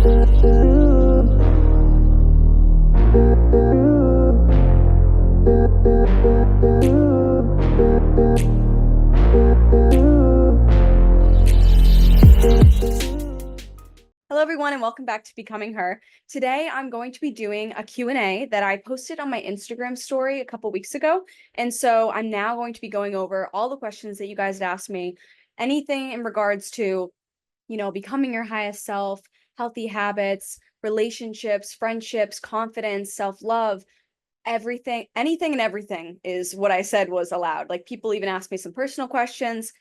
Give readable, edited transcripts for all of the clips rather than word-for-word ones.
Hello everyone and welcome back to Becoming Her. Today I'm going to be doing a Q&A that I posted on my Instagram story a couple weeks ago. And so I'm now going to be going over all the questions that you guys had asked me, anything in regards to, becoming your highest self, healthy habits, relationships, friendships, confidence, self-love, everything, anything and everything is what I said was allowed. Like people even asked me some personal questions.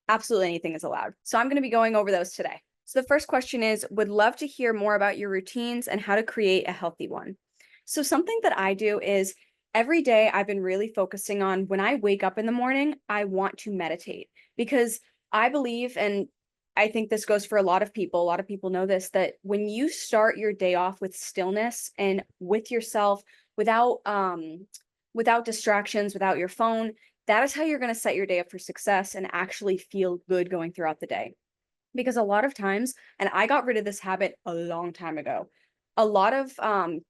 Absolutely anything is allowed. So I'm going to be going over those today. So the first question is, would love to hear more about your routines and how to create a healthy one. So something that I do is every day I've been really focusing on when I wake up in the morning, I want to meditate because I believe, and I think this goes for a lot of people know this, that when you start your day off with stillness and with yourself, without distractions, without your phone, that is how you're going to set your day up for success and actually feel good going throughout the day. Because a lot of times, and I got rid of this habit a long time ago, a lot of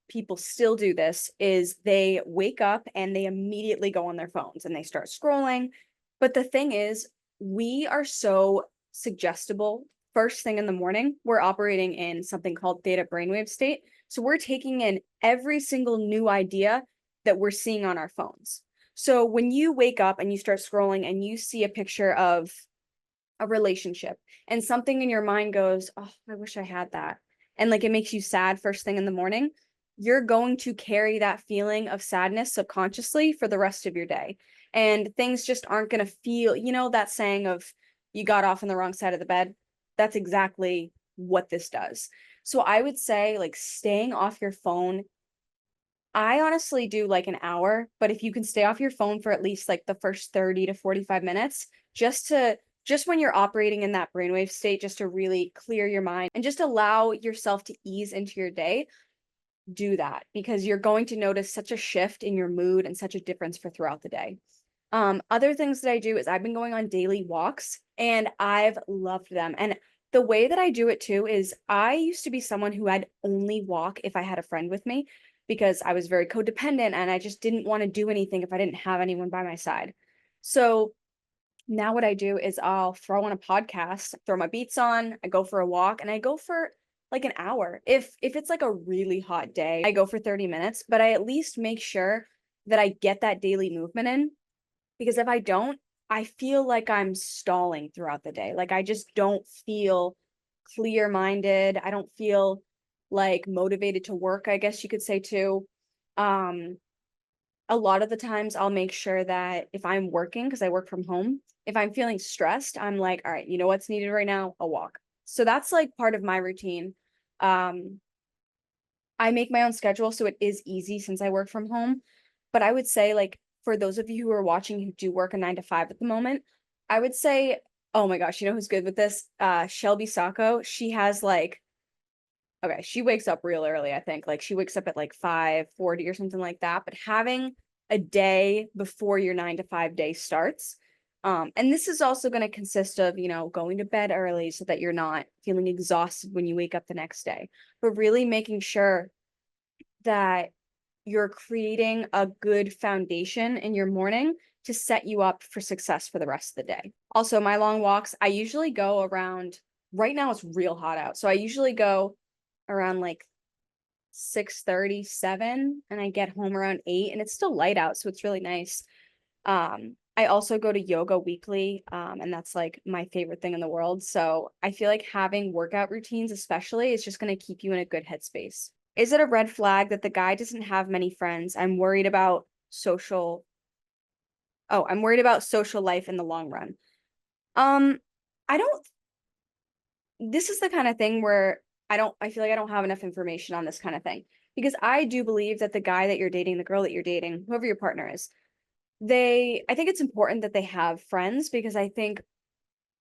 people still do this, is they wake up and they immediately go on their phones and they start scrolling. But the thing is, we are so suggestible. First thing in the morning, we're operating in something called theta brainwave state. So we're taking in every single new idea that we're seeing on our phones. So when you wake up and you start scrolling and you see a picture of a relationship and something in your mind goes, "Oh, I wish I had that." And like it makes you sad first thing in the morning, you're going to carry that feeling of sadness subconsciously for the rest of your day. And things just aren't going to feel, that saying of you got off on the wrong side of the bed. That's exactly what this does. So I would say like staying off your phone. I honestly do like an hour, but if you can stay off your phone for at least like the first 30 to 45 minutes, just when you're operating in that brainwave state, just to really clear your mind and just allow yourself to ease into your day, do that because you're going to notice such a shift in your mood and such a difference for throughout the day. Other things that I do is I've been going on daily walks and I've loved them. And the way that I do it too is I used to be someone who I'd only walk if I had a friend with me because I was very codependent and I just didn't want to do anything if I didn't have anyone by my side. So now what I do is I'll throw on a podcast, throw my beats on, I go for a walk, and I go for like an hour. If it's like a really hot day, I go for 30 minutes, but I at least make sure that I get that daily movement in because if I don't, I feel like I'm stalling throughout the day. Like I just don't feel clear-minded. I don't feel like motivated to work, I guess you could say too. Um, a lot of the times I'll make sure that if I'm working, because I work from home, if I'm feeling stressed, I'm like, all right, you know what's needed right now? A walk. So that's like part of my routine. Um, I make my own schedule, so it is easy since I work from home. But I would say, like, for those of you who are watching who do work a 9 to 5 at the moment, I would say, oh my gosh, you know who's good with this? Shelby Sacco. She has like, okay, she wakes up real early, I think. Like she wakes up at like 5:40 or something like that. But having a day before your 9 to 5 day starts, and this is also going to consist of, going to bed early so that you're not feeling exhausted when you wake up the next day, but really making sure that you're creating a good foundation in your morning to set you up for success for the rest of the day. Also, my long walks, I usually go around, right now it's real hot out. So I usually go around like 6:37 and I get home around 8 and it's still light out, so it's really nice. I also go to yoga weekly, and that's like my favorite thing in the world. So I feel like having workout routines, especially, is just going to keep you in a good headspace. Is it a red flag that the guy doesn't have many friends? I'm worried about social life in the long run. Um, I don't, this is the kind of thing where I feel like I don't have enough information on this kind of thing because I do believe that the guy that you're dating, the girl that you're dating, whoever your partner is, I think it's important that they have friends because I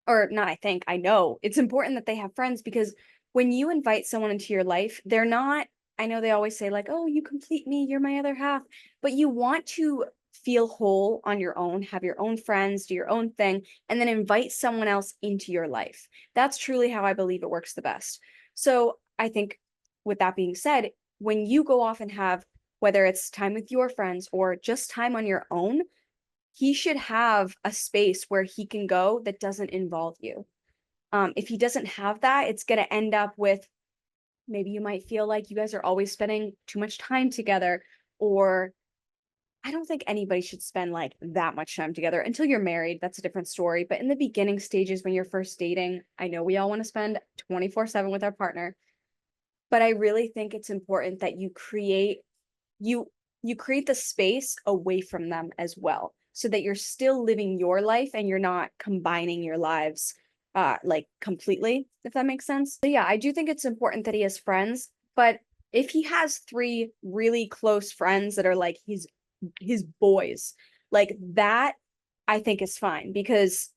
know it's important that they have friends because when you invite someone into your life, they're not, I know they always say, like, oh, you complete me, you're my other half, but you want to feel whole on your own, have your own friends, do your own thing, and then invite someone else into your life. That's truly how I believe it works the best. So I think with that being said, when you go off and have, whether it's time with your friends or just time on your own, he should have a space where he can go that doesn't involve you. If he doesn't have that, it's going to end up with, maybe you might feel like you guys are always spending too much time together, or I don't think anybody should spend like that much time together until you're married. That's a different story. But in the beginning stages, when you're first dating, I know we all want to spend 24/7 with our partner, but I really think it's important that you you create the space away from them as well, so that you're still living your life and you're not combining your lives like completely, if that makes sense. So yeah, I do think it's important that he has friends, but if he has three really close friends that are like his boys, like that, I think is fine, because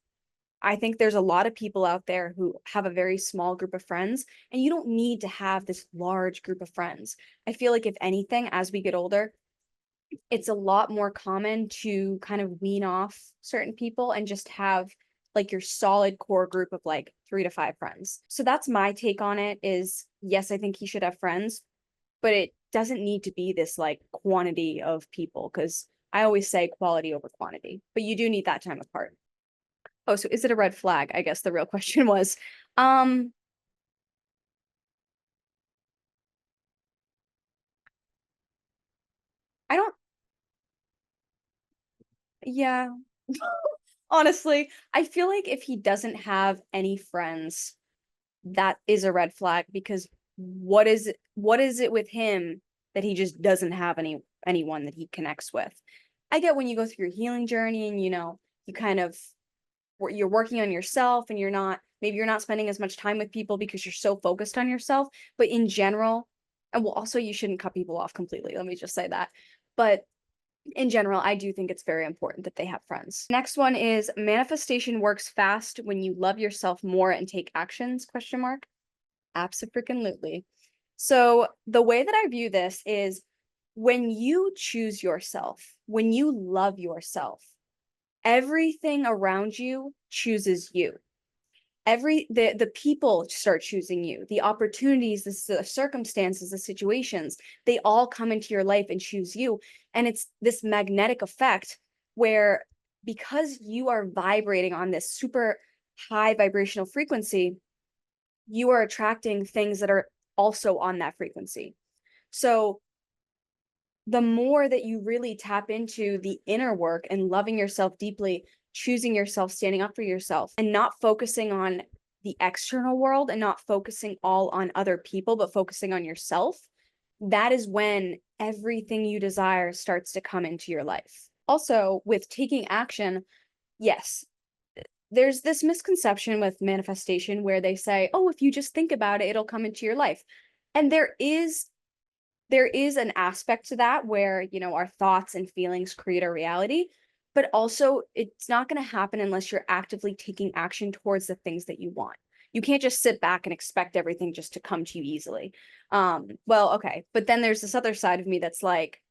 I think there's a lot of people out there who have a very small group of friends, and you don't need to have this large group of friends. I feel like if anything, as we get older, it's a lot more common to kind of wean off certain people and just have like your solid core group of like 3 to 5 friends. So that's my take on it is, yes, I think he should have friends, but it doesn't need to be this like quantity of people, because I always say quality over quantity, but you do need that time apart. Oh, so is it a red flag? I guess the real question was. Um, I don't, yeah. Honestly, I feel like if he doesn't have any friends, that is a red flag, because what is it with him that he just doesn't have anyone that he connects with? I get when you go through your healing journey and you kind of you're working on yourself, and you're not spending as much time with people because you're so focused on yourself, but in general, and well, also you shouldn't cut people off completely, let me just say that. But in general, I do think it's very important that they have friends. Next one is, manifestation works fast when you love yourself more and take actions, question mark. Absolutely. So the way that I view this is, when you choose yourself, when you love yourself, everything around you chooses you. The people start choosing you. The opportunities, the circumstances, the situations, they all come into your life and choose you. And it's this magnetic effect where, because you are vibrating on this super high vibrational frequency, you are attracting things that are also on that frequency. So the more that you really tap into the inner work and loving yourself deeply, choosing yourself, standing up for yourself, and not focusing on the external world and not focusing all on other people, but focusing on yourself, that is when everything you desire starts to come into your life. Also, with taking action, yes, there's this misconception with manifestation where they say, oh, if you just think about it, it'll come into your life. And there is an aspect to that where, our thoughts and feelings create our reality, but also it's not going to happen unless you're actively taking action towards the things that you want. You can't just sit back and expect everything just to come to you easily. Well, okay, but then there's this other side of me that's like,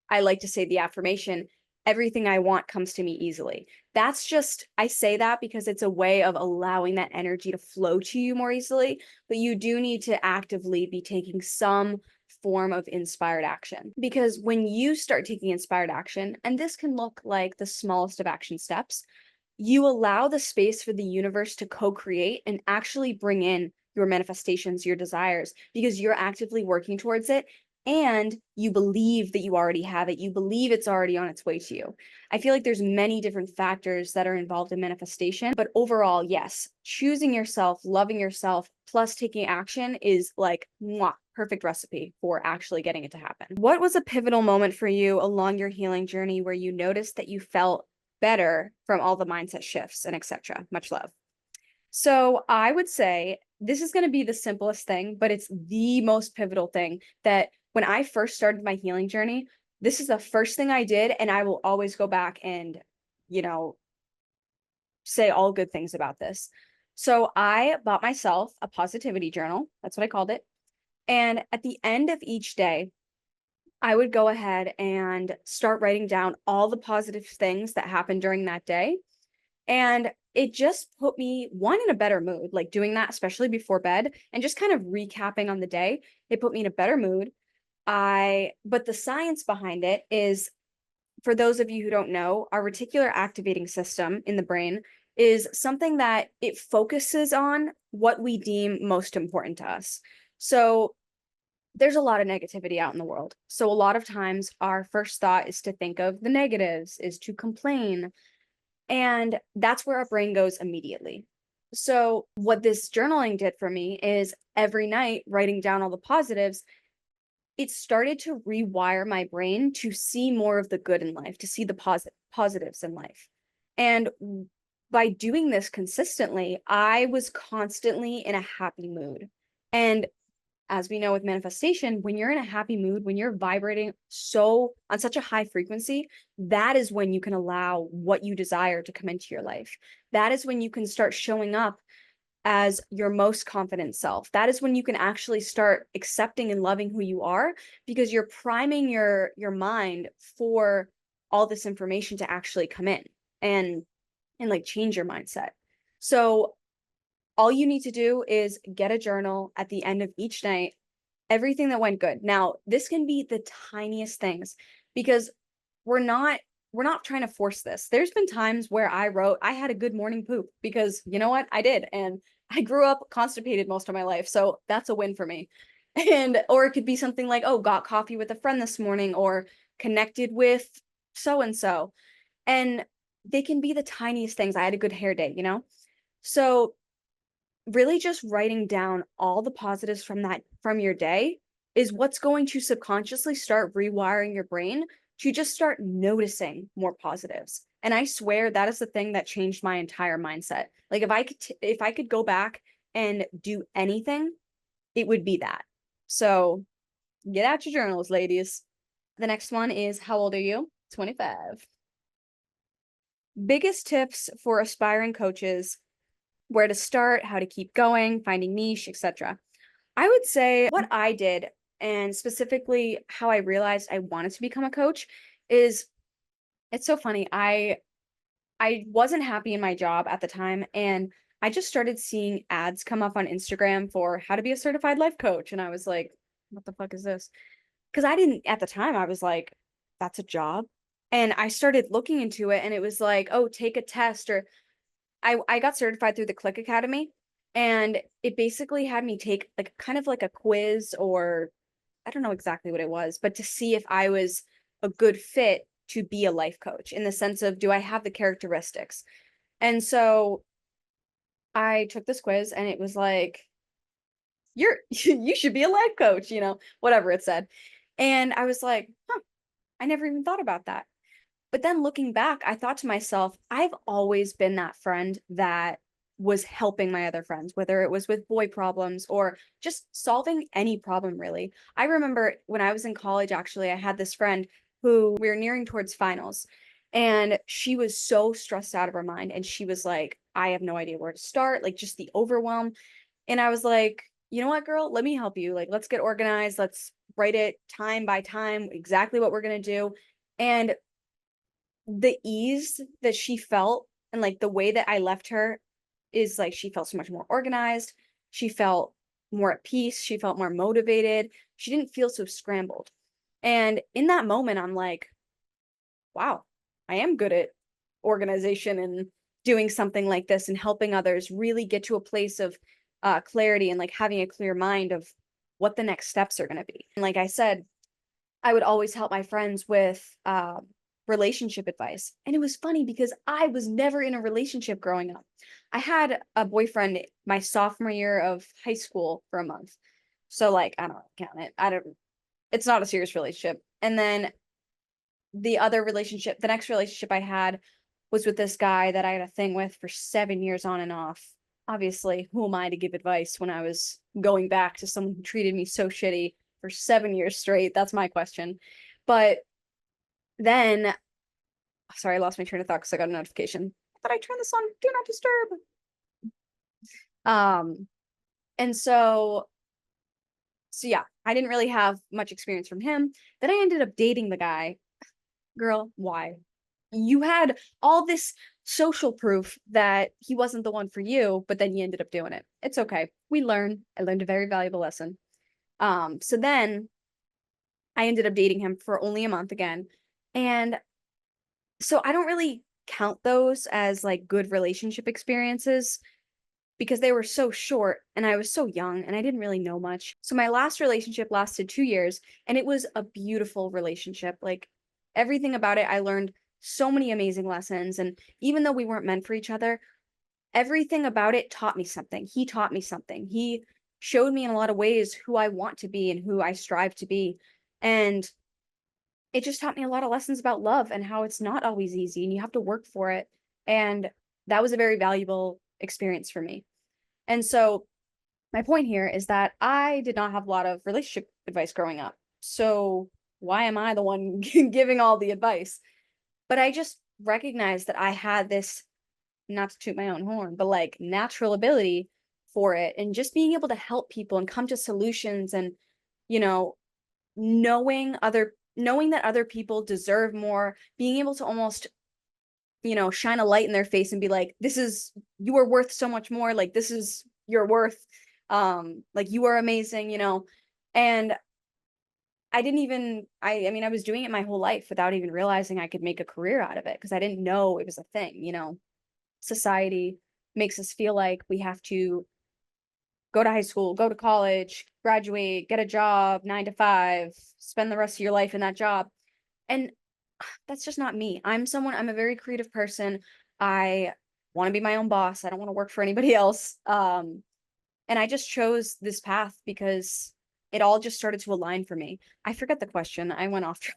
I like to say the affirmation, everything I want comes to me easily. That's just, I say that because it's a way of allowing that energy to flow to you more easily, but you do need to actively be taking some form of inspired action. Because when you start taking inspired action, and this can look like the smallest of action steps, you allow the space for the universe to co-create and actually bring in your manifestations, your desires, because you're actively working towards it, and you believe that you already have it. You believe it's already on its way to you. I feel like there's many different factors that are involved in manifestation, but overall, yes, choosing yourself, loving yourself, plus taking action is like mwah, perfect recipe for actually getting it to happen. What was a pivotal moment for you along your healing journey where you noticed that you felt better from all the mindset shifts and etc.? Much love. So I would say this is going to be the simplest thing, but it's the most pivotal thing, that when I first started my healing journey, this is the first thing I did. And I will always go back and, you know, say all good things about this. So I bought myself a positivity journal. That's what I called it. And at the end of each day, I would go ahead and start writing down all the positive things that happened during that day. And it just put me one in a better mood, like doing that, especially before bed and just kind of recapping on the day. It put me in a better mood. But the science behind it is, for those of you who don't know, our reticular activating system in the brain is something that it focuses on what we deem most important to us. So there's a lot of negativity out in the world. So a lot of times our first thought is to think of the negatives, is to complain. And that's where our brain goes immediately. So what this journaling did for me is every night writing down all the positives, it started to rewire my brain to see more of the good in life, to see the positives in life. And by doing this consistently, I was constantly in a happy mood. And as we know with manifestation, when you're in a happy mood, when you're vibrating so on such a high frequency, that is when you can allow what you desire to come into your life. That is when you can start showing up as your most confident self. That is when you can actually start accepting and loving who you are, because you're priming your mind for all this information to actually come in and like change your mindset. So all you need to do is get a journal at the end of each night, everything that went good. Now, this can be the tiniest things, because we're not we're not trying to force this. There's been times where I wrote I had a good morning poop, because you know what? I did. And I grew up constipated most of my life. So that's a win for me. And or it could be something like, oh, got coffee with a friend this morning, or connected with so and so. And they can be the tiniest things. I had a good hair day, you know? So really just writing down all the positives from your day is what's going to subconsciously start rewiring your brain to just start noticing more positives. And I swear that is the thing that changed my entire mindset. Like if I could go back and do anything, it would be that. So get out your journals, ladies. The next one is, how old are you? 25. Biggest tips for aspiring coaches: where to start, how to keep going, finding niche, etc. I would say what I did, and specifically how I realized I wanted to become a coach, is, it's so funny. I wasn't happy in my job at the time, and I just started seeing ads come up on Instagram for how to be a certified life coach, and I was like, what the fuck is this? Because I didn't, at the time, I was like, that's a job. And I started looking into it, and it was like, oh, take a test, or I got certified through the Click Academy, and it basically had me take like kind of like a quiz, or I don't know exactly what it was, but to see if I was a good fit to be a life coach, in the sense of, do I have the characteristics? And so I took this quiz, and it was like, you're you should be a life coach, whatever it said. And I was like, huh, I never even thought about that. But then looking back, I thought to myself, I've always been that friend that was helping my other friends, whether it was with boy problems or just solving any problem, really. I remember when I was in college, actually, I had this friend who, we were nearing towards finals, and she was so stressed out of her mind. And she was like, I have no idea where to start, like just the overwhelm. And I was like, you know what, girl, let me help you. Like, let's get organized. Let's write it time by time, exactly what we're going to do. And the ease that she felt, and like the way that I left her, is like she felt so much more organized. She felt more at peace. She felt more motivated. She didn't feel so scrambled. And in that moment, I'm like, wow, I am good at organization and doing something like this and helping others really get to a place of clarity, and like having a clear mind of what the next steps are going to be. And like I said, I would always help my friends with relationship advice. And it was funny because I was never in a relationship growing up. I had a boyfriend my sophomore year of high school for a month. So like, I don't count it. It's not a serious relationship. And then the next relationship I had was with this guy that I had a thing with for 7 years on and off. Obviously, who am I to give advice when I was going back to someone who treated me so shitty for 7 years straight? That's my question. But then, sorry, I lost my train of thought because I got a notification. I thought I turned this on Do Not Disturb. And so yeah, I didn't really have much experience from him. Then I ended up dating the guy. Girl, why? You had all this social proof that he wasn't the one for you, but then you ended up doing it. It's okay. We learn. I learned a very valuable lesson. So then I ended up dating him for only a month again. And so I don't really count those as like good relationship experiences because they were so short and I was so young and I didn't really know much. So my last relationship lasted 2 years and it was a beautiful relationship. Like everything about it, I learned so many amazing lessons. And even though we weren't meant for each other, everything about it taught me something. He taught me something. He showed me in a lot of ways who I want to be and who I strive to be. And it just taught me a lot of lessons about love and how it's not always easy and you have to work for it. And that was a very valuable experience for me. And so my point here is that I did not have a lot of relationship advice growing up. So why am I the one giving all the advice? But I just recognized that I had this, not to toot my own horn, but like natural ability for it and just being able to help people and come to solutions and, you know, knowing that other people deserve more, being able to almost, shine a light in their face and be like, this is, you are worth so much more. Like, this is your worth. Like you are amazing, and I mean, I was doing it my whole life without even realizing I could make a career out of it because I didn't know it was a thing. Society makes us feel like we have to go to high school, go to college, graduate, get a job, 9 to 5, spend the rest of your life in that job. And that's just not me. I'm a very creative person. I want to be my own boss. I don't want to work for anybody else. And I just chose this path because it all just started to align for me. I forget the question. I went off track.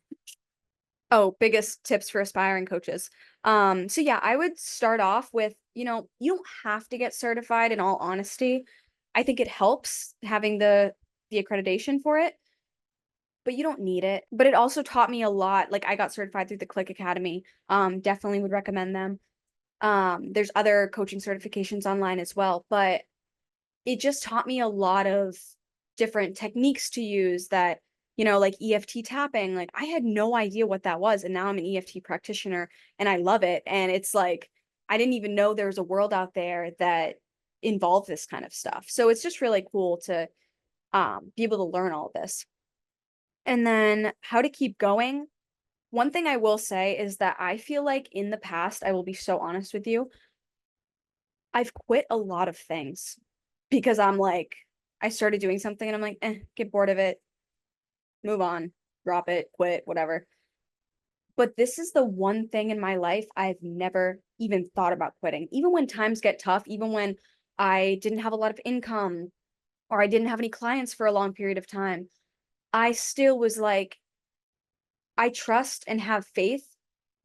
Oh, biggest tips for aspiring coaches. So yeah, I would start off with, you don't have to get certified in all honesty. I think it helps having the accreditation for it, but you don't need it. But it also taught me a lot. Like I got certified through the Click Academy. Definitely would recommend them. There's other coaching certifications online as well, but it just taught me a lot of different techniques to use that, like EFT tapping. Like I had no idea what that was. And now I'm an EFT practitioner and I love it. And it's like, I didn't even know there was a world out there that involved this kind of stuff. So it's just really cool to be able to learn all of this. And then how to keep going. One thing I will say is that I feel like in the past, I will be so honest with you, I've quit a lot of things because I'm like, I started doing something and I'm like, get bored of it, move on, drop it, quit, whatever. But this is the one thing in my life I've never even thought about quitting. Even when times get tough, even when I didn't have a lot of income or I didn't have any clients for a long period of time, I still was like, I trust and have faith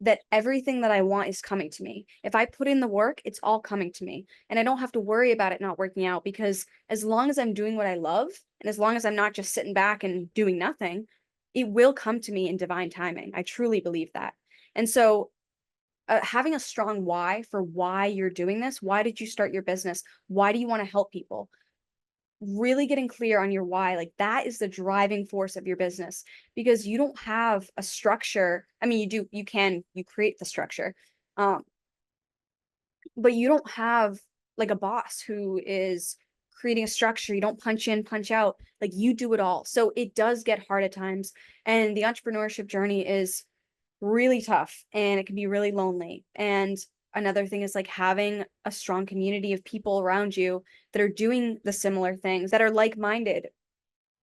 that everything that I want is coming to me. If I put in the work, it's all coming to me. And I don't have to worry about it not working out because as long as I'm doing what I love and as long as I'm not just sitting back and doing nothing, it will come to me in divine timing. I truly believe that. And so, having a strong why for why you're doing this, why did you start your business? Why do you want to help people? Really getting clear on your why, like that is the driving force of your business because you don't have a structure. I mean, you create the structure. Um, but you don't have like a boss who is creating a structure. You don't punch in, punch out, like you do it all. So it does get hard at times. And the entrepreneurship journey is really tough and it can be really lonely. And another thing is like having a strong community of people around you that are doing the similar things, that are like-minded.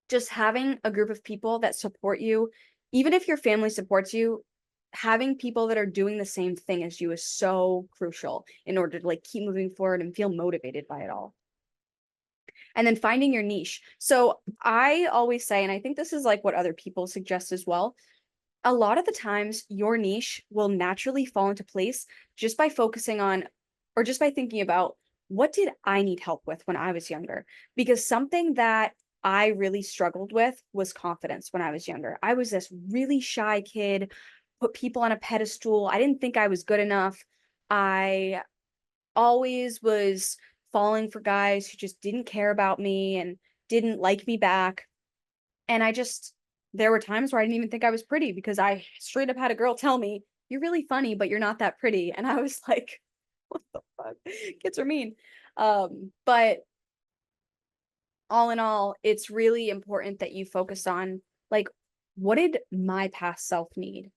Just having a group of people that support you, even if your family supports you, having people that are doing the same thing as you is so crucial in order to like keep moving forward and feel motivated by it all. And then finding your niche. So I always say, and I think this is like what other people suggest as well, a lot of the times your niche will naturally fall into place just by focusing on or just by thinking about what did I need help with when I was younger? Because something that I really struggled with was confidence when I was younger. I was this really shy kid, put people on a pedestal. I didn't think I was good enough. I always was falling for guys who just didn't care about me and didn't like me back. And there were times where I didn't even think I was pretty because I straight up had a girl tell me, "You're really funny, but you're not that pretty." And I was like, What the fuck? Kids are mean. But all in all, it's really important that you focus on, like, what did my past self need?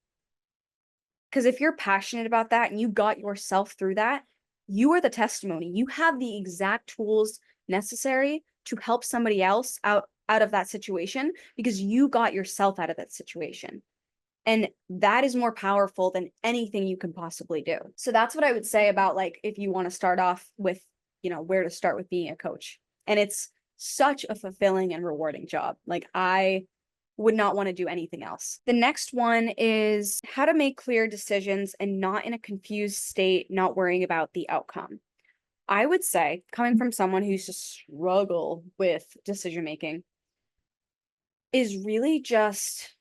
Because if you're passionate about that and you got yourself through that, you are the testimony. You have the exact tools necessary to help somebody else out of that situation because you got yourself out of that situation. And that is more powerful than anything you can possibly do. So that's what I would say about, like, if you want to start off with, where to start with being a coach. And it's such a fulfilling and rewarding job. Like, I would not want to do anything else. The next one is how to make clear decisions and not in a confused state, not worrying about the outcome. I would say, coming from someone who used to struggle with decision making, is really just,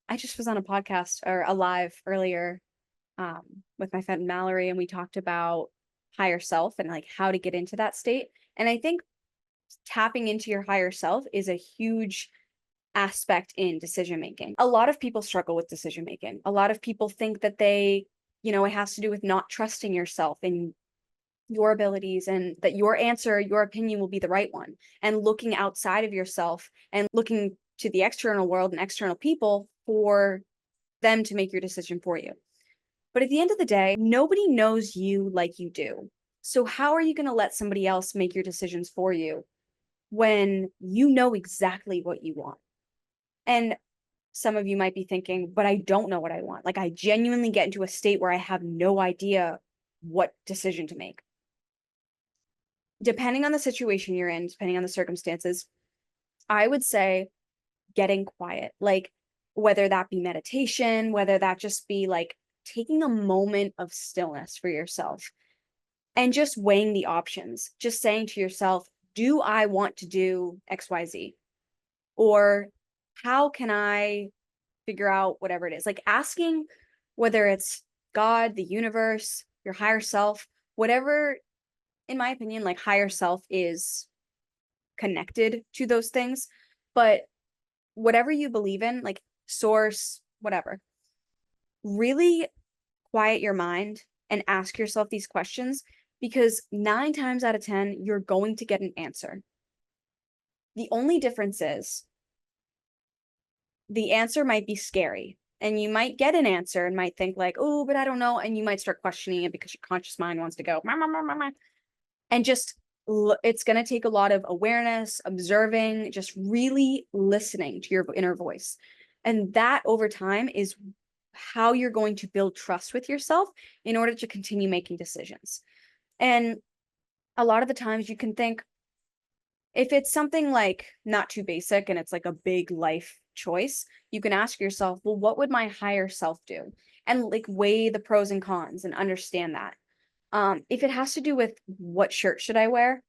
I just was on a podcast or a live earlier with my friend Mallory, and we talked about higher self and like how to get into that state. And I think tapping into your higher self is a huge aspect in decision making. A lot of people struggle with decision making. A lot of people think that it has to do with not trusting yourself and your abilities, and that your answer, your opinion will be the right one. And looking outside of yourself and looking to the external world and external people for them to make your decision for you. But at the end of the day, nobody knows you like you do. So how are you going to let somebody else make your decisions for you when you know exactly what you want? And some of you might be thinking, but I don't know what I want. Like, I genuinely get into a state where I have no idea what decision to make. Depending on the situation you're in, depending on the circumstances, I would say getting quiet. Like, whether that be meditation, whether that just be like taking a moment of stillness for yourself and just weighing the options, just saying to yourself, do I want to do XYZ? Or how can I figure out whatever it is? Like, asking whether it's God, the universe, your higher self, whatever, in my opinion, like, higher self is connected to those things. But whatever you believe in, like source, whatever, really quiet your mind and ask yourself these questions, because 9 times out of 10, you're going to get an answer. The only difference is the answer might be scary, and you might get an answer and might think like, oh, but I don't know. And you might start questioning it because your conscious mind wants to go, "Mah, mah, mah, mah, mah." And just, it's going to take a lot of awareness, observing, just really listening to your inner voice. And that over time is how you're going to build trust with yourself in order to continue making decisions. And a lot of the times you can think, if it's something like not too basic and it's like a big life choice, you can ask yourself, well, what would my higher self do? And like weigh the pros and cons and understand that. If it has to do with what shirt should I wear,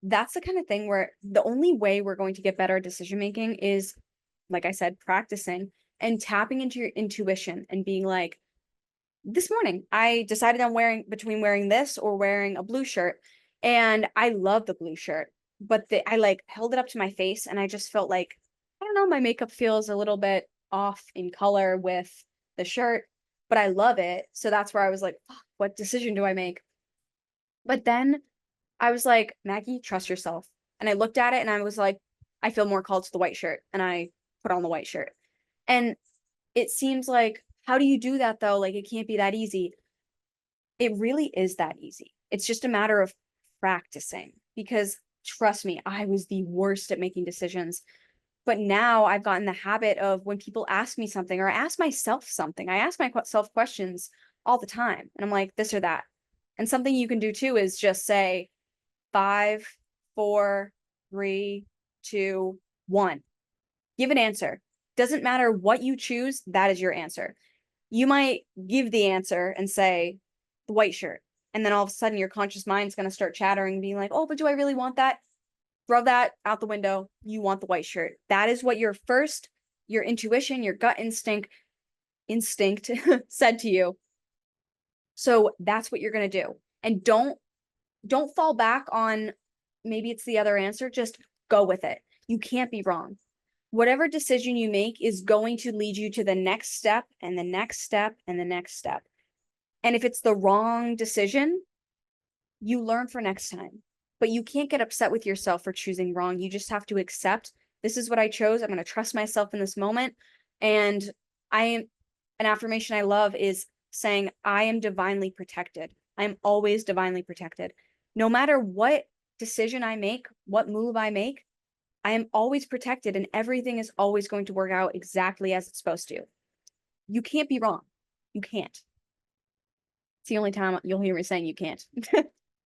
that's the kind of thing where the only way we're going to get better at decision making is, like I said, practicing and tapping into your intuition and being like, this morning I decided on between wearing this or wearing a blue shirt. And I love the blue shirt, but I like held it up to my face and I just felt like, I don't know, my makeup feels a little bit off in color with the shirt, but I love it. So that's where I was like, fuck, what decision do I make? But then I was like, Maggie, trust yourself. And I looked at it and I was like, I feel more called to the white shirt. And I put on the white shirt. And it seems like, how do you do that though? Like, it can't be that easy. It really is that easy. It's just a matter of practicing, because trust me, I was the worst at making decisions. But now I've gotten the habit of, when people ask me something or I ask myself something, I ask myself questions all the time. And I'm like, this or that. And something you can do too is just say 5, 4, 3, 2, 1. Give an answer. Doesn't matter what you choose, that is your answer. You might give the answer and say the white shirt. And then all of a sudden your conscious mind's going to start chattering, being like, oh, but do I really want that? Throw that out the window. You want the white shirt. That is what your intuition, your gut instinct said to you. So that's what you're going to do. And don't fall back on, maybe it's the other answer. Just go with it. You can't be wrong. Whatever decision you make is going to lead you to the next step and the next step and the next step. And if it's the wrong decision, you learn for next time. But you can't get upset with yourself for choosing wrong. You just have to accept this is what I chose. I'm going to trust myself in this moment. And I am an affirmation I love is saying, I am divinely protected. I am always divinely protected. No matter what decision I make, what move I make, I am always protected and everything is always going to work out exactly as it's supposed to. You can't be wrong. You can't. It's the only time you'll hear me saying you can't.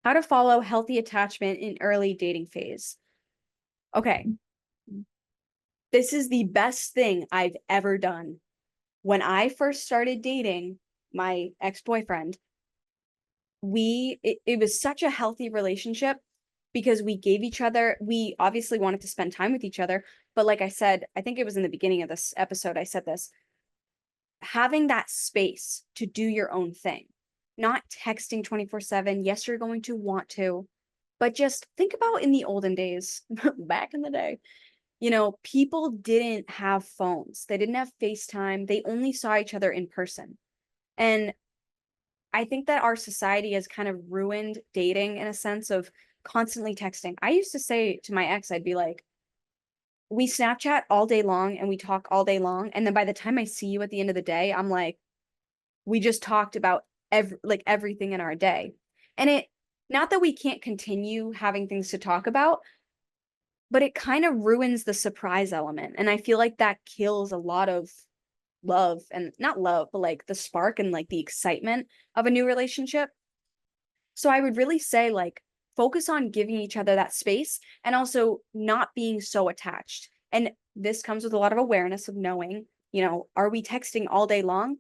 How to follow healthy attachment in early dating phase. Okay. This is the best thing I've ever done. When I first started dating my ex-boyfriend, it was such a healthy relationship because we obviously wanted to spend time with each other. But like I said, I think it was in the beginning of this episode, I said this, having that space to do your own thing, not texting 24/7. Yes, you're going to want to, but just think about in the olden days, back in the day, people didn't have phones. They didn't have FaceTime. They only saw each other in person. And I think that our society has kind of ruined dating in a sense of constantly texting. I used to say to my ex, I'd be like, we Snapchat all day long and we talk all day long. And then by the time I see you at the end of the day, I'm like, we just talked about everything in our day. And not that we can't continue having things to talk about, but it kind of ruins the surprise element. And I feel like that kills a lot of love, and not love, but like the spark and like the excitement of a new relationship. So I would really say like focus on giving each other that space and also not being so attached. And this comes with a lot of awareness of knowing, are we texting all day long?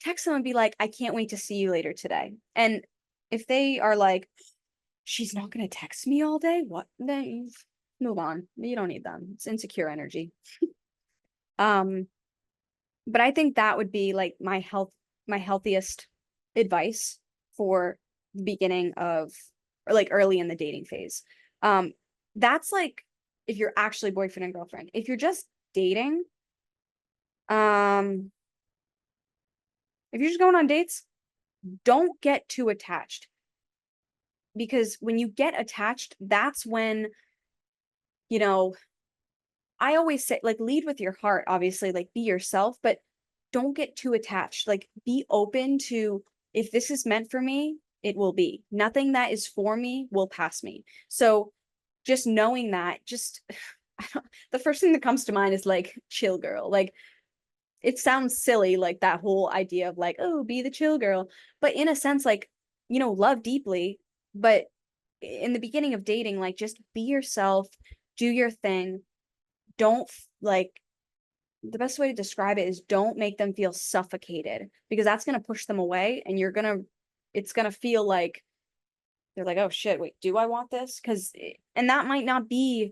Text them and be like, I can't wait to see you later today. And if they are like, she's not going to text me all day, what? Then move on. You don't need them. It's insecure energy. But I think that would be like my healthiest advice for the beginning of, or like early in the dating phase. That's like if you're actually boyfriend and girlfriend. If you're just dating, if you're just going on dates, don't get too attached. Because when you get attached, that's when, I always say, like, lead with your heart, obviously, like, be yourself, but don't get too attached. Like, be open to if this is meant for me, it will be. Nothing that is for me will pass me. So just knowing that, the first thing that comes to mind is like chill girl. Like, it sounds silly, like that whole idea of like, oh, be the chill girl. But in a sense, like, love deeply, but in the beginning of dating, like, just be yourself, do your thing. Don't like the best way to describe it is don't make them feel suffocated because that's going to push them away and it's going to feel like they're like, oh shit, wait, do I want this? And that might not be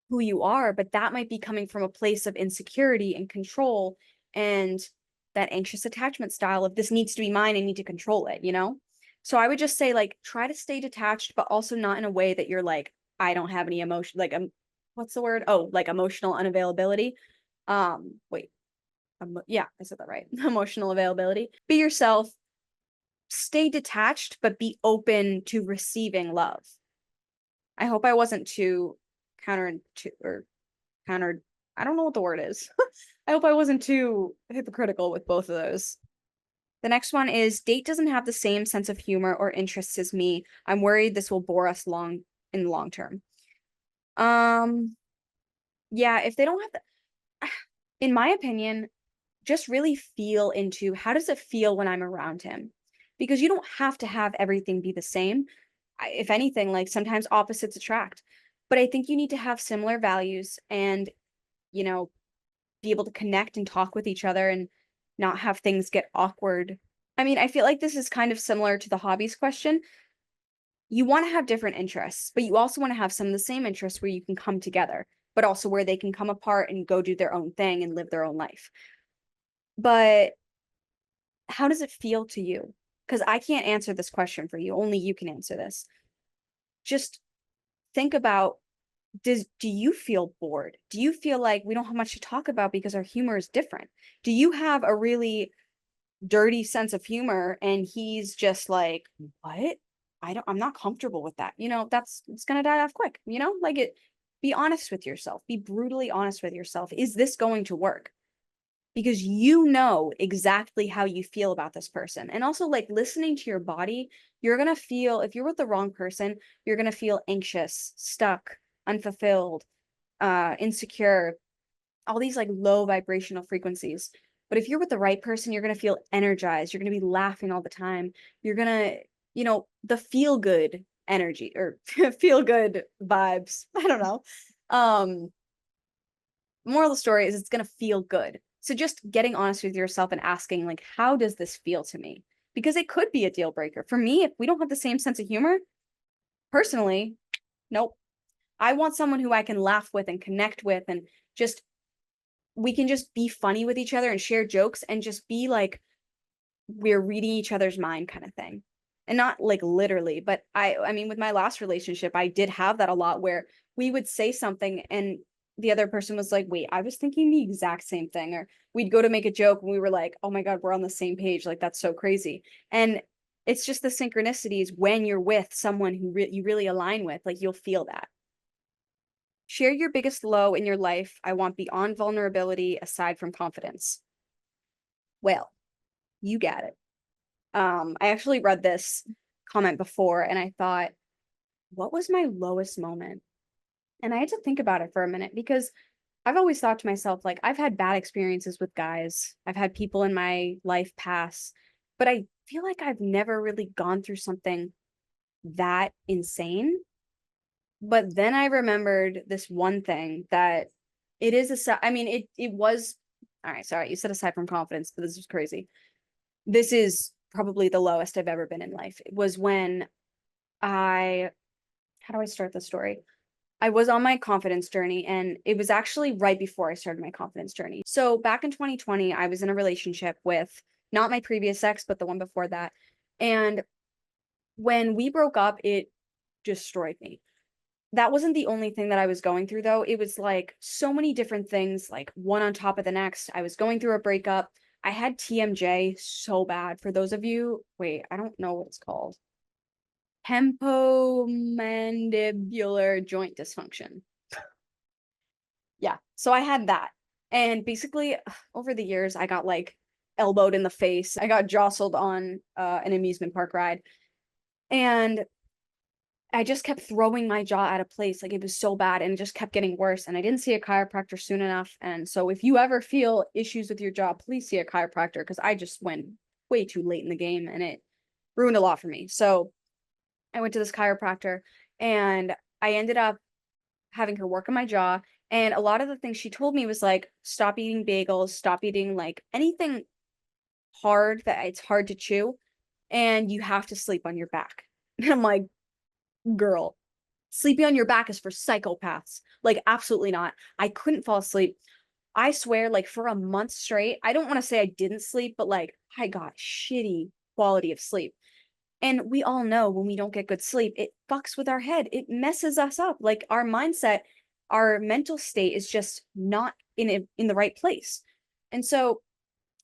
who you are, but that might be coming from a place of insecurity and control and that anxious attachment style of this needs to be mine. I need to control it. So I would just say like, try to stay detached, but also not in a way that you're like, I don't have any emotion, like, what's the word? Oh, like emotional unavailability. Wait, yeah, I said that right. Emotional availability. Be yourself, stay detached, but be open to receiving love. I hope I wasn't too countered. I don't know what the word is. I hope I wasn't too hypocritical with both of those. The next one is date doesn't have the same sense of humor or interests as me. I'm worried this will bore us in the long term. Yeah, if they don't have in my opinion, just really feel into how does it feel when I'm around him? Because you don't have to have everything be the same. If anything, like sometimes opposites attract. But I think you need to have similar values and, you know, be able to connect and talk with each other and not have things get awkward. I mean, I feel like this is kind of similar to the hobbies question. You want to have different interests, but you also want to have some of the same interests where you can come together, but also where they can come apart and go do their own thing and live their own life. But how does it feel to you? Because I can't answer this question for you. Only you can answer this. Just think about, do you feel bored? Do you feel like we don't have much to talk about because our humor is different? Do you have a really dirty sense of humor and he's just like, what? I'm not comfortable with that. It's gonna die off quick, like be honest with yourself, be brutally honest with yourself. Is this going to work? Because you know exactly how you feel about this person. And also, like, listening to your body, you're gonna feel, if you're with the wrong person, you're gonna feel anxious, stuck, unfulfilled, insecure, all these like low vibrational frequencies. But if you're with the right person, you're going to feel energized. You're going to be laughing all the time. You're going to, the feel good energy or feel good vibes. I don't know. Um, Moral of the story is it's going to feel good. So just getting honest with yourself and asking, like, how does this feel to me? Because it could be a deal breaker. For me, if we don't have the same sense of humor, personally, nope. I want someone who I can laugh with and connect with and just we can just be funny with each other and share jokes and just be like we're reading each other's mind kind of thing. And not like literally, but I mean with my last relationship, I did have that a lot where we would say something and the other person was like, "Wait, I was thinking the exact same thing." Or we'd go to make a joke and we were like, "Oh my God, we're on the same page." Like that's so crazy. And it's just the synchronicities when you're with someone who you really align with, like you'll feel that. Share your biggest low in your life. I want beyond vulnerability aside from confidence. Well, you got it. I actually read this comment before and I thought, what was my lowest moment? And I had to think about it for a minute because I've always thought to myself, like, I've had bad experiences with guys. I've had people in my life pass, but I feel like I've never really gone through something that insane. But then I remembered this one thing that it is I mean, it was all right, sorry, you said aside from confidence, but this is crazy. This is probably the lowest I've ever been in life. It was when I how do I start the story? I was on my confidence journey and it was actually right before I started my confidence journey. So back in 2020, I was in a relationship with not my previous ex, but the one before that. And when we broke up, it destroyed me. That wasn't the only thing that I was going through though. It was like so many different things, like one on top of the next. I was going through a breakup. I had TMJ so bad. For those of you, wait, I don't know what it's called. Temporomandibular joint dysfunction. Yeah. So I had that. And basically over the years I got like elbowed in the face. I got jostled on an amusement park ride. And I just kept throwing my jaw out of place. Like it was so bad and it just kept getting worse. And I didn't see a chiropractor soon enough. And so if you ever feel issues with your jaw, please see a chiropractor because I just went way too late in the game and it ruined a lot for me. So I went to this chiropractor and I ended up having her work on my jaw. And a lot of the things she told me was like, stop eating bagels, stop eating like anything hard that it's hard to chew, and you have to sleep on your back. And I'm like, girl, sleeping on your back is for psychopaths. Like, absolutely not. I couldn't fall asleep. I swear, like, for a month straight, I don't want to say I didn't sleep, but like, I got shitty quality of sleep. And we all know when we don't get good sleep, it fucks with our head. It messes us up. Like, our mindset, our mental state is just not in the right place. And so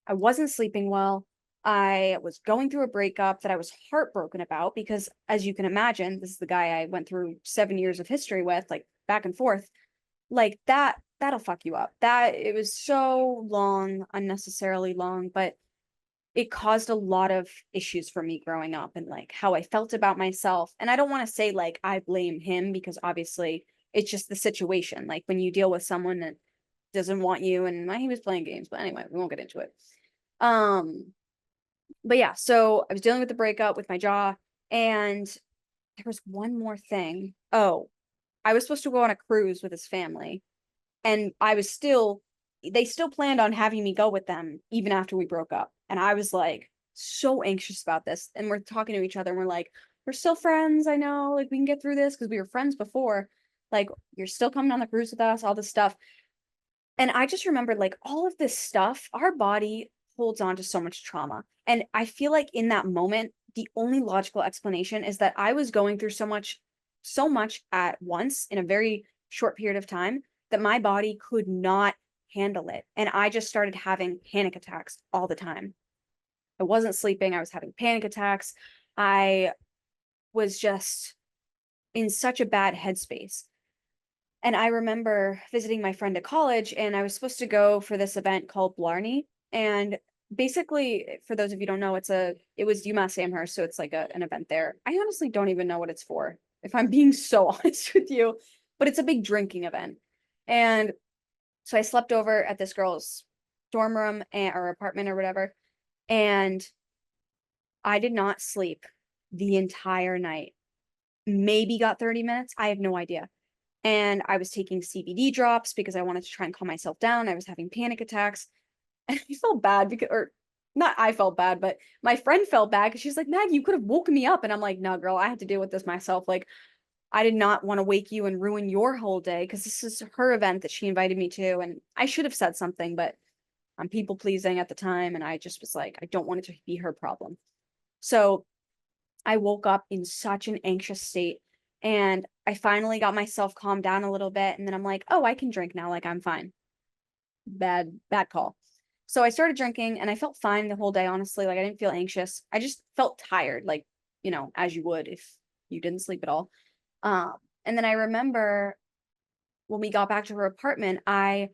I wasn't sleeping well. I was going through a breakup that I was heartbroken about because, as you can imagine, this is the guy I went through 7 years of history with, like back and forth. Like that'll fuck you up. That it was so long, unnecessarily long, but it caused a lot of issues for me growing up and like how I felt about myself. And I don't want to say like I blame him because obviously it's just the situation. Like when you deal with someone that doesn't want you and he was playing games, but anyway, we won't get into it. Um, but yeah, so I was dealing with the breakup with my jaw, and there was one more thing. Oh, I was supposed to go on a cruise with his family, and they still planned on having me go with them even after we broke up. And I was like so anxious about this. And we're talking to each other and we're like, we're still friends. I know, like we can get through this because we were friends before. Like, you're still coming on the cruise with us, all this stuff. And I just remembered like all of this stuff, our body holds on to so much trauma. And I feel like in that moment, the only logical explanation is that I was going through so much at once in a very short period of time that my body could not handle it. And I just started having panic attacks all the time. I wasn't sleeping, I was having panic attacks. I was just in such a bad headspace. And I remember visiting my friend at college, and I was supposed to go for this event called Blarney. And basically, for those of you who don't know, it was UMass Amherst, so it's like an event there. I honestly don't even know what it's for, if I'm being so honest with you, but it's a big drinking event. And so I slept over at this girl's dorm room or apartment or whatever, and I did not sleep the entire night. Maybe got 30 minutes. I have no idea. And I was taking CBD drops because I wanted to try and calm myself down. I was having panic attacks. And I felt bad because, or not I felt bad, but my friend felt bad because she's like, Maggie, you could have woken me up. And I'm like, no, girl, I had to deal with this myself. Like, I did not want to wake you and ruin your whole day because this is her event that she invited me to. And I should have said something, but I'm people pleasing at the time. And I just was like, I don't want it to be her problem. So I woke up in such an anxious state, and I finally got myself calmed down a little bit. And then I'm like, oh, I can drink now. Like, I'm fine. Bad call. So I started drinking and I felt fine the whole day, honestly. Like, I didn't feel anxious. I just felt tired, like, as you would if you didn't sleep at all. And then I remember when we got back to her apartment, I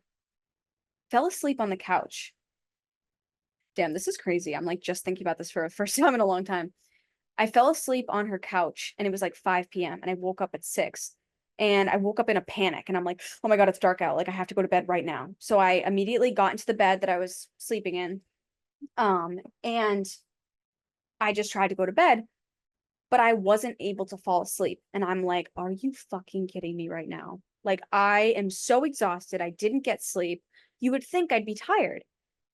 fell asleep on the couch. Damn, this is crazy. I'm like just thinking about this for the first time in a long time. I fell asleep on her couch and it was like 5 p.m. and I woke up at 6. And I woke up in a panic and I'm like, oh my God, it's dark out. Like, I have to go to bed right now. So I immediately got into the bed that I was sleeping in. And I just tried to go to bed, but I wasn't able to fall asleep. And I'm like, are you fucking kidding me right now? Like, I am so exhausted. I didn't get sleep. You would think I'd be tired.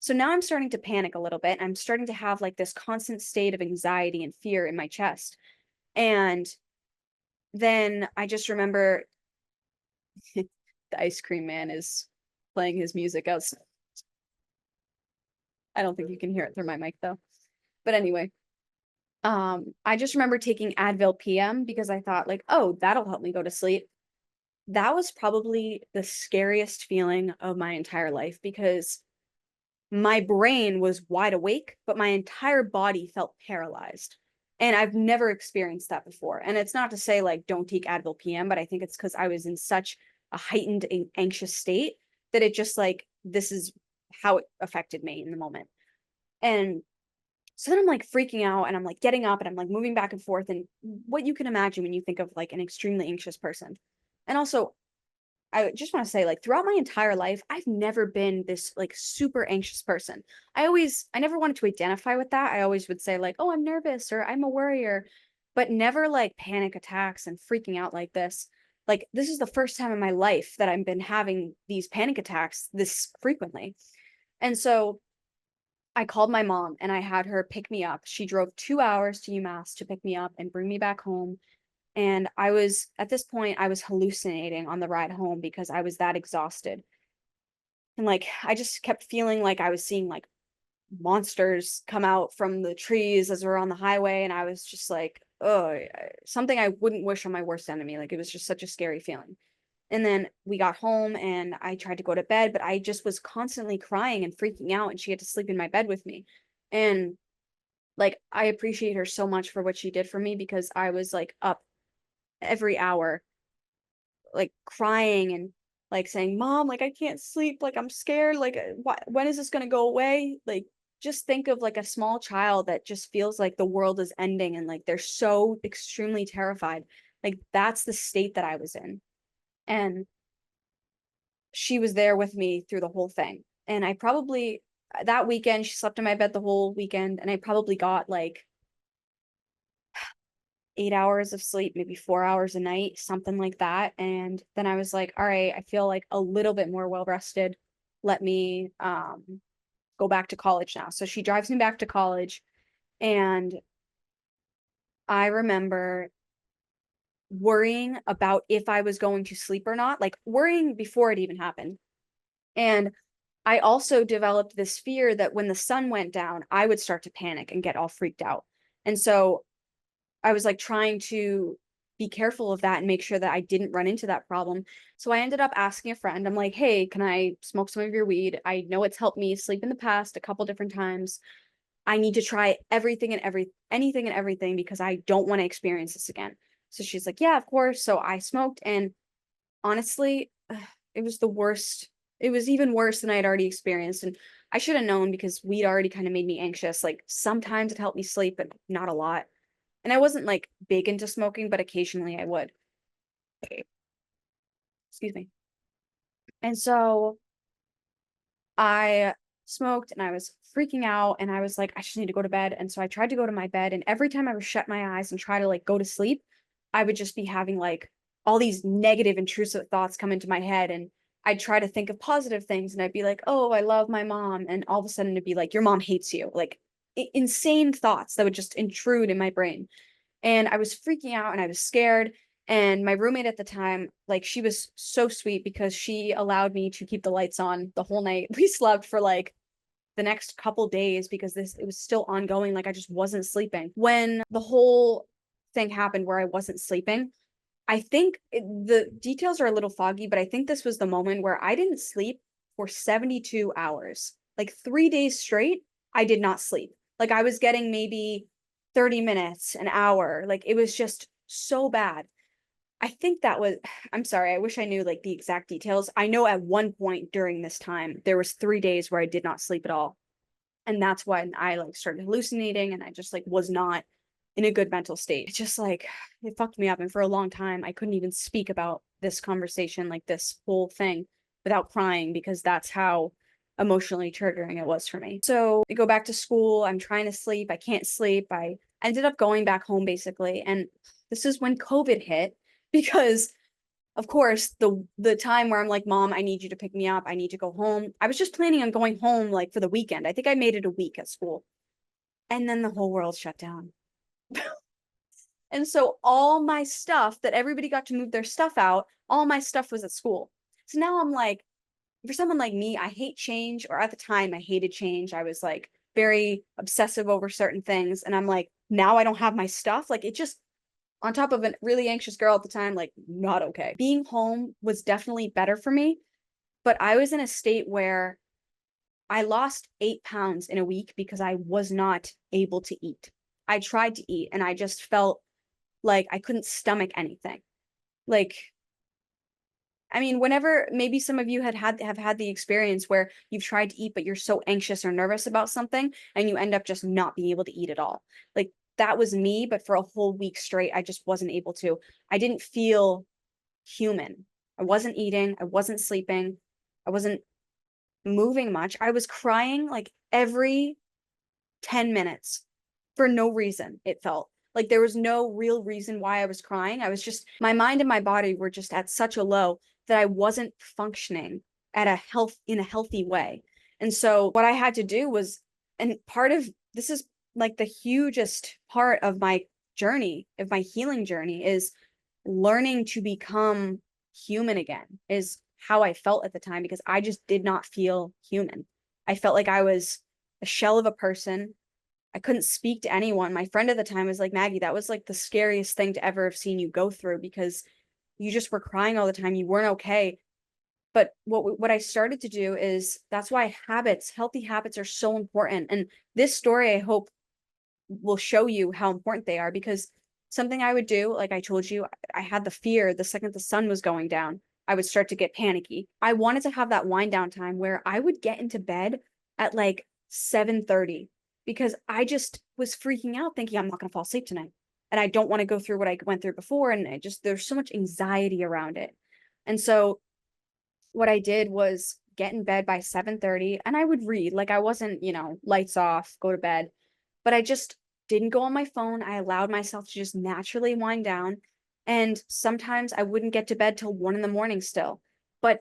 So now I'm starting to panic a little bit. I'm starting to have like this constant state of anxiety and fear in my chest. And then I just remember the ice cream man is playing his music outside. I don't think you can hear it through my mic though. But anyway, I just remember taking Advil PM because I thought like, oh, that'll help me go to sleep. That was probably the scariest feeling of my entire life because my brain was wide awake, but my entire body felt paralyzed. And I've never experienced that before. And it's not to say like don't take Advil PM, but I think it's because I was in such a heightened anxious state that it just like this is how it affected me in the moment. And so then I'm like freaking out and I'm like getting up and I'm like moving back and forth and what you can imagine when you think of like an extremely anxious person. And also I just want to say, like, throughout my entire life, I've never been this like super anxious person. I never wanted to identify with that. I always would say, like, oh, I'm nervous or I'm a worrier, but never like panic attacks and freaking out like this. Like, this is the first time in my life that I've been having these panic attacks this frequently. And so I called my mom and I had her pick me up. She drove 2 hours to UMass to pick me up and bring me back home. And at this point, I was hallucinating on the ride home because I was that exhausted. And like, I just kept feeling like I was seeing like monsters come out from the trees as we're on the highway. And I was just like, oh, something I wouldn't wish on my worst enemy. Like, it was just such a scary feeling. And then we got home and I tried to go to bed, but I just was constantly crying and freaking out. And she had to sleep in my bed with me. And like, I appreciate her so much for what she did for me because I was like up every hour, like crying and like saying, Mom, like I can't sleep, like I'm scared, like when is this gonna go away? Like, just think of like a small child that just feels like the world is ending and like they're so extremely terrified. Like, that's the state that I was in. And she was there with me through the whole thing. And I probably that weekend she slept in my bed the whole weekend and I probably got like 8 hours of sleep, maybe 4 hours a night, something like that. And then I was like, all right, I feel like a little bit more well rested. Let me go back to college now. So she drives me back to college. And I remember worrying about if I was going to sleep or not, like worrying before it even happened. And I also developed this fear that when the sun went down, I would start to panic and get all freaked out. And so I was like trying to be careful of that and make sure that I didn't run into that problem. So I ended up asking a friend, I'm like, hey, can I smoke some of your weed? I know it's helped me sleep in the past a couple different times. I need to try anything and everything because I don't want to experience this again. So she's like, yeah, of course. So I smoked, and honestly, it was the worst. It was even worse than I had already experienced. And I should have known because weed already kind of made me anxious. Like sometimes it helped me sleep, but not a lot. And I wasn't like big into smoking, but occasionally I would. Excuse me. And so I smoked and I was freaking out and I was like, I just need to go to bed. And so I tried to go to my bed. And every time I would shut my eyes and try to like go to sleep, I would just be having like all these negative, intrusive thoughts come into my head. And I'd try to think of positive things and I'd be like, oh, I love my mom. And all of a sudden it'd be like, your mom hates you. Like insane thoughts that would just intrude in my brain. And I was freaking out and I was scared. And my roommate at the time, like, she was so sweet because she allowed me to keep the lights on the whole night. We slept for like the next couple days because it was still ongoing. Like, I just wasn't sleeping. When the whole thing happened where I wasn't sleeping, I think the details are a little foggy, but I think this was the moment where I didn't sleep for 72 hours. Like 3 days straight, I did not sleep. Like I was getting maybe 30 minutes, an hour. Like it was just so bad. I think that was, I'm sorry, I wish I knew like the exact details. I know at one point during this time, there was 3 days where I did not sleep at all. And that's when I like started hallucinating and I just like was not in a good mental state. It just like it fucked me up. And for a long time, I couldn't even speak about this conversation, like this whole thing, without crying because that's how emotionally triggering it was for me. So I go back to school. I'm trying to sleep. I can't sleep. I ended up going back home basically. And this is when COVID hit because of course, the time where I'm like, "Mom, I need you to pick me up. I need to go home." I was just planning on going home like for the weekend. I think I made it a week at school. And then the whole world shut down. And so all my stuff that everybody got to move their stuff out, all my stuff was at school. So now I'm like, for someone like me, I hate change, or at the time I hated change. I was like very obsessive over certain things. And I'm like, now I don't have my stuff. Like it just on top of a really anxious girl at the time, like not okay. Being home was definitely better for me, but I was in a state where I lost 8 pounds in a week because I was not able to eat. I tried to eat and I just felt like I couldn't stomach anything. Like, I mean, whenever maybe some of you have had the experience where you've tried to eat, but you're so anxious or nervous about something and you end up just not being able to eat at all. Like that was me, but for a whole week straight, I just wasn't able to. I didn't feel human. I wasn't eating, I wasn't sleeping, I wasn't moving much. I was crying like every 10 minutes for no reason, it felt. Like there was no real reason why I was crying. I was just my mind and my body were just at such a low that I wasn't functioning at a healthy way. And so what I had to do was, and part of this is like the hugest part of my journey, of my healing journey, is learning to become human again, is how I felt at the time because I just did not feel human. I felt like I was a shell of a person. I couldn't speak to anyone. My friend at the time was like, Maggie, that was like the scariest thing to ever have seen you go through because you just were crying all the time. You weren't okay. But what I started to do is that's why healthy habits are so important. And this story, I hope, will show you how important they are because something I would do, like I told you, I had the fear the second the sun was going down, I would start to get panicky. I wanted to have that wind down time where I would get into bed at like 7:30 because I just was freaking out thinking I'm not going to fall asleep tonight. And I don't want to go through what I went through before. And there's so much anxiety around it. And so what I did was get in bed by 7:30 and I would read. Like I wasn't, lights off, go to bed, but I just didn't go on my phone. I allowed myself to just naturally wind down. And sometimes I wouldn't get to bed till 1 in the morning still. But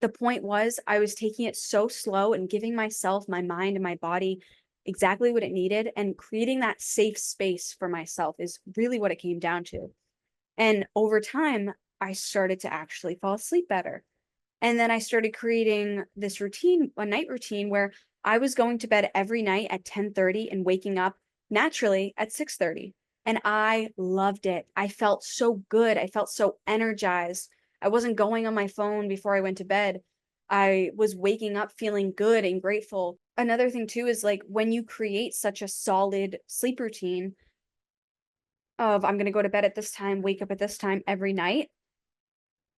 the point was, I was taking it so slow and giving myself, my mind, and my body exactly what it needed. And creating that safe space for myself is really what it came down to. And over time, I started to actually fall asleep better. And then I started creating this routine, a night routine where I was going to bed every night at 10:30 and waking up naturally at 6:30. And I loved it. I felt so good. I felt so energized. I wasn't going on my phone before I went to bed. I was waking up feeling good and grateful. Another thing too is like when you create such a solid sleep routine of I'm going to go to bed at this time, wake up at this time every night,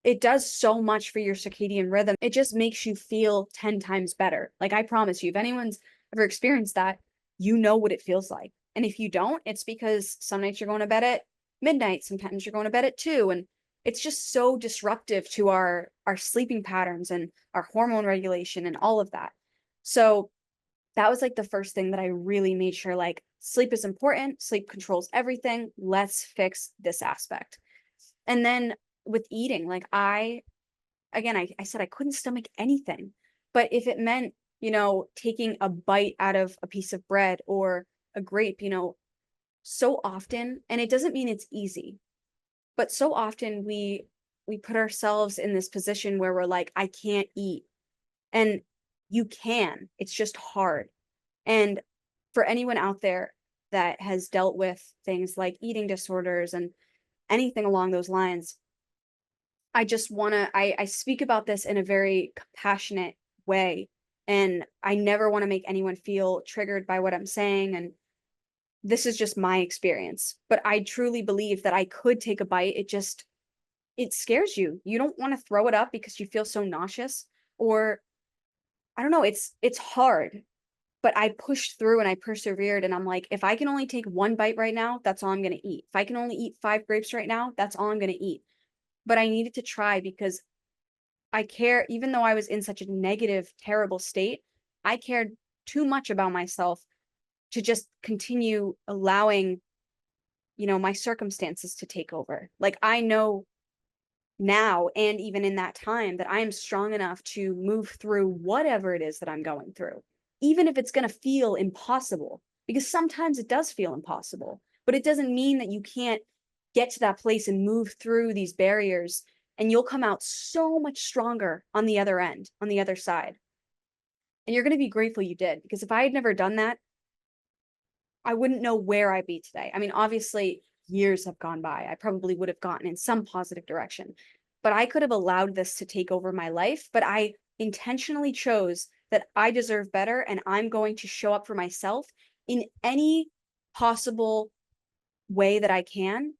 it does so much for your circadian rhythm. It just makes you feel 10 times better. Like I promise you, if anyone's ever experienced that, you know what it feels like. And if you don't, it's because some nights you're going to bed at midnight, sometimes you're going to bed at 2, and it's just so disruptive to our sleeping patterns and our hormone regulation and all of that. So that was like the first thing that I really made sure like sleep is important, sleep controls everything. Let's fix this aspect. And then with eating, like I said I couldn't stomach anything. But if it meant, taking a bite out of a piece of bread or a grape, so often, and it doesn't mean it's easy, but so often we put ourselves in this position where we're like, I can't eat. And you can. It's just hard. And for anyone out there that has dealt with things like eating disorders and anything along those lines, I just want to I speak about this in a very compassionate way, and I never want to make anyone feel triggered by what I'm saying, and this is just my experience. But I truly believe that I could take a bite. It scares you. You don't want to throw it up because you feel so nauseous, or I don't know, it's hard. But I pushed through and I persevered, and I'm like, if I can only take one bite right now, that's all I'm going to eat. If I can only eat 5 grapes right now, that's all I'm going to eat. But I needed to try because I care, even though I was in such a negative, terrible state, I cared too much about myself to just continue allowing, my circumstances to take over. Like I know now, and even in that time, that I am strong enough to move through whatever it is that I'm going through, even if it's going to feel impossible, because sometimes it does feel impossible, but it doesn't mean that you can't get to that place and move through these barriers, and you'll come out so much stronger on the other end, on the other side. And you're going to be grateful you did, because if I had never done that, I wouldn't know where I'd be today. I mean, obviously, years have gone by. I probably would have gotten in some positive direction, but I could have allowed this to take over my life. But I intentionally chose that I deserve better and I'm going to show up for myself in any possible way that I can.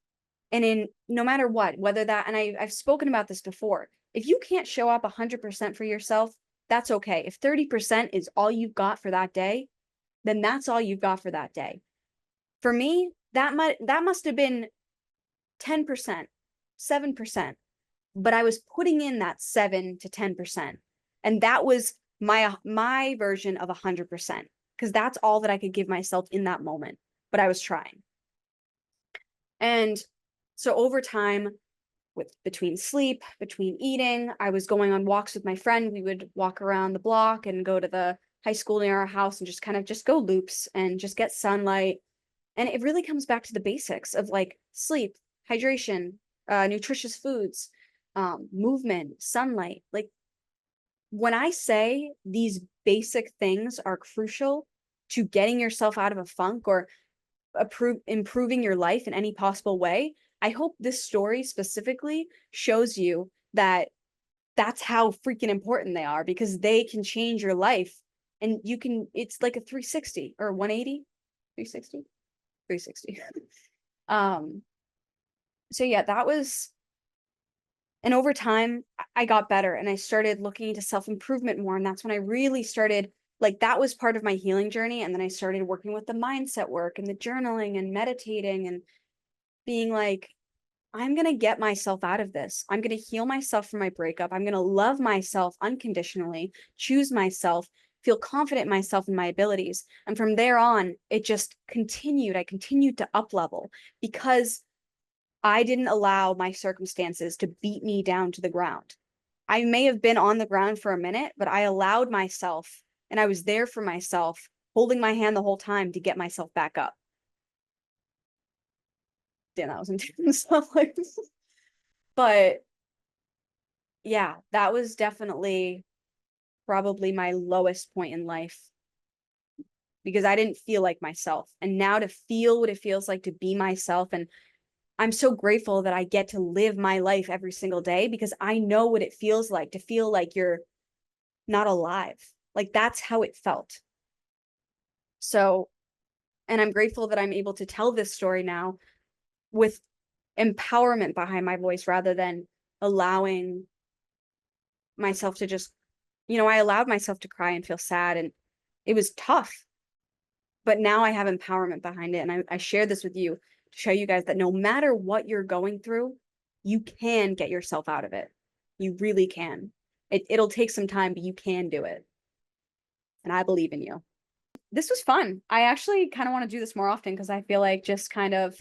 And in no matter what, whether that, and I've spoken about this before, if you can't show up 100% for yourself, that's okay. If 30% is all you've got for that day, then that's all you've got for that day. For me, that must have been 10%, 7%, but I was putting in that 7 to 10%. And that was my version of 100%, because that's all that I could give myself in that moment, but I was trying. And so over time, with between sleep, between eating, I was going on walks with my friend. We would walk around the block and go to the high school near our house and just kind of just go loops and just get sunlight. And it really comes back to the basics of like sleep, hydration, nutritious foods, movement, sunlight. Like when I say these basic things are crucial to getting yourself out of a funk or improving your life in any possible way, I hope this story specifically shows you that that's how freaking important they are, because they can change your life. And it's like a 360 or 180, 360, 360. So yeah, and over time I got better and I started looking into self-improvement more. And that's when I really started, like, that was part of my healing journey. And then I started working with the mindset work and the journaling and meditating and being like, I'm going to get myself out of this. I'm going to heal myself from my breakup. I'm going to love myself unconditionally, choose myself, feel confident in myself and my abilities. And from there on, it just continued. I continued to up level because I didn't allow my circumstances to beat me down to the ground. I may have been on the ground for a minute, but I allowed myself, and I was there for myself, holding my hand the whole time to get myself back up. Damn, that was intense. Like, but yeah, that was definitely probably my lowest point in life because I didn't feel like myself. And now to feel what it feels like to be myself, and I'm so grateful that I get to live my life every single day because I know what it feels like to feel like you're not alive. Like that's how it felt. So, and I'm grateful that I'm able to tell this story now with empowerment behind my voice rather than allowing myself to just, I allowed myself to cry and feel sad, and it was tough. But now I have empowerment behind it. And I share this with you to show you guys that no matter what you're going through, you can get yourself out of it. You really can. It'll take some time, but you can do it. And I believe in you. This was fun. I actually kind of want to do this more often because I feel like just kind of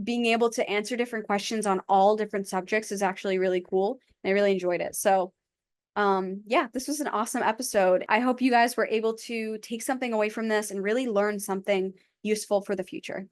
being able to answer different questions on all different subjects is actually really cool. And I really enjoyed it. So yeah, this was an awesome episode. I hope you guys were able to take something away from this and really learn something useful for the future.